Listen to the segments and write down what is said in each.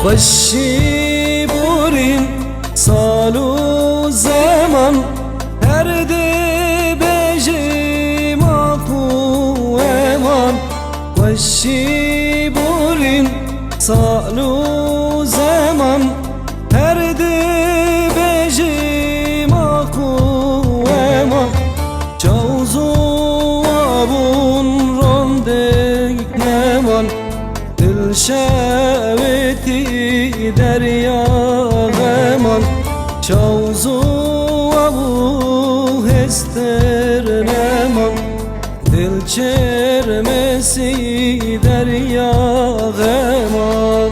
خوشی برین سال و زمان هر دی بجی ما کو امان خوشی برین سال و زمان هر دی بجی ما کو امان چوزو آبون روندک نمان دل شویتی دریا غمان چوزو ابو هستر نمان دل çermesi derya غمان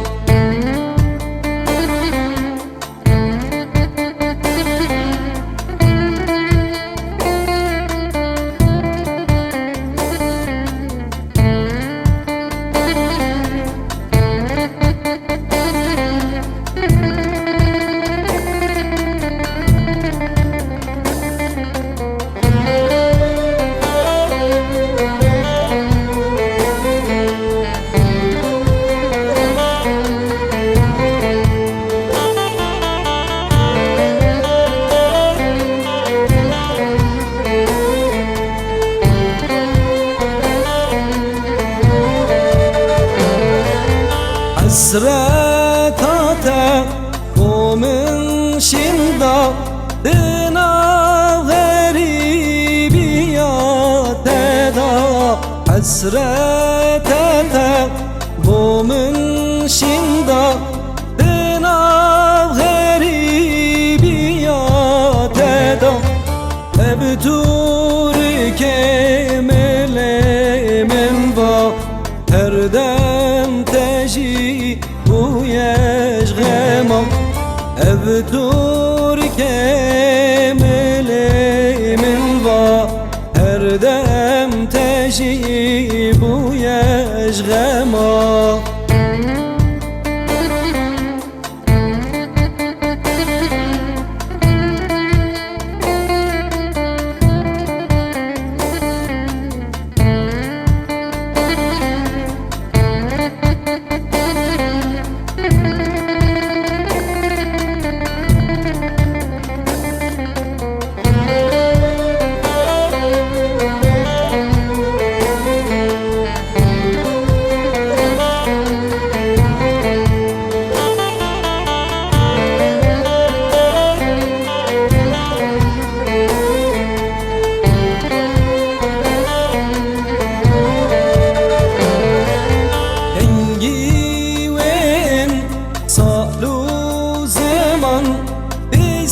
Hasrete komin şinda dina garibiyat eda hasrete komin şinda dina garibiyat eda ebtur kemele menva her dem teji bu yeşğemam evdur kemele milva her dem teji bu yeşğemam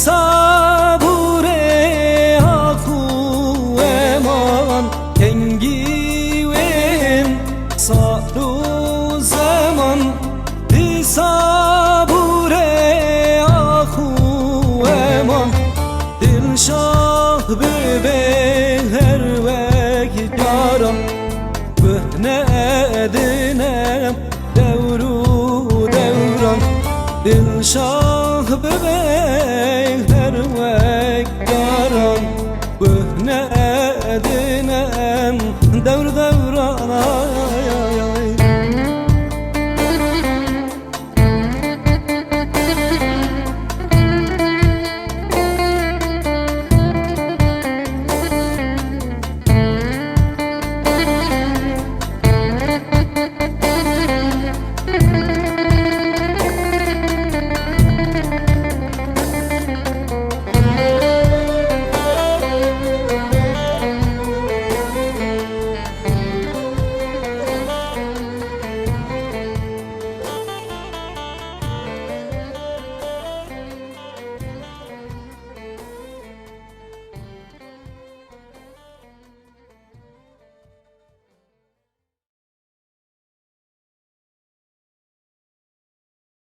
sabure haku eman kengi wen salu zaman di sabure haku eman dilşah bebe her vek yaram behne edinem devru devran dilşah bebe